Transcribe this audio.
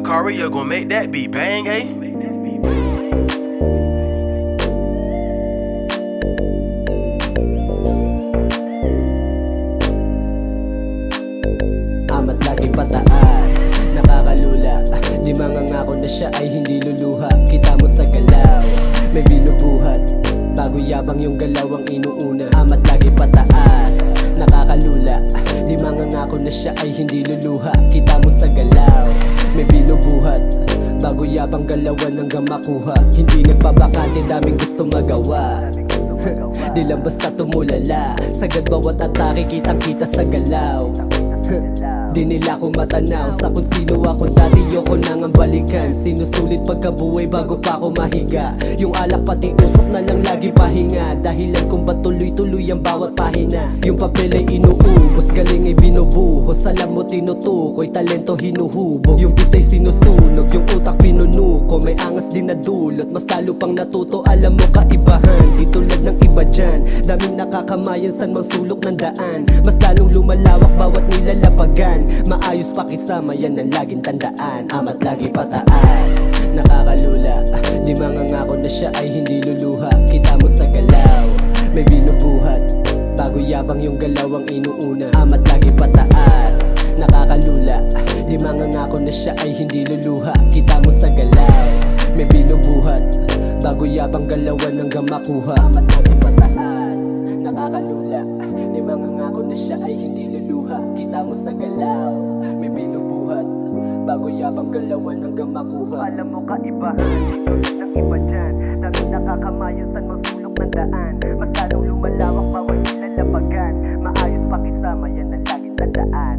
Shakari, you gon' make that beat bang, eh? Amat laging pataas, nakakalula. Di mangangako na siya ay hindi luluha. Kita mo sa galaw, may binubuhat. Bago yabang yung galaw ang inuuna. Amat laging pataas, nakakalula. Di mangangako na siya ay hindi luluha. Kita mo sa galaw, may binubuhat. Bago yabang galawan hanggang makuha. Hindi nagpapakante, daming gusto magawa. Di lang basta tumulala. Sagad bawat atake, kitang kita sa galaw. Di nila ko matanaw sa kung sino ako dati, yoko nang ang balikan. Sinusulit pagkabuhay bago pa ako mahiga. Yung alak pati usok na lang lagi pahinga. Dahilan kung ba't tuloy-tuloy ang bawat pahina. Yung papel ay inuubos, galing ay binubuhos. Alam mo tinutukoy, talento hinuhubog. Yung beat ay sinusunog, yung utak pinunuko. May angas din na dulot, mas talo pang natuto. Alam mo kaibahan, di tulad ng iba dyan. Daming nakakamayan, san mang sulok ng daan. Mas lalong lumalawak bawat nilalapagan. Maayos pakisama, yan ang laging tandaan. Amat lagi pataas, nakakalula. Di mangangako na siya ay hindi luluha. Kita mo sa galaw, may binubuhat. Bago yabang yung galaw ang inuuna. Amat lagi pataas, nakakalula. Di mangangako na siya ay hindi luluha. Kita mo sa galaw, may binubuhat. Bago yabang galawan hanggang makuha. Amat lagi pataas, nakakalula. Di mangangako na siya ay hindi luluha. Kita mo sa galaw, may binubuhat. Bago yabang galawan hanggang makuha. Alam mo kaibahan, di tulad ng iba dyan. Daming nakakamayon, san mang sulok ng daan. Mas lalong lumalawak bawat nilalapagan. Maayos pakisama, yan ang laging tandaan.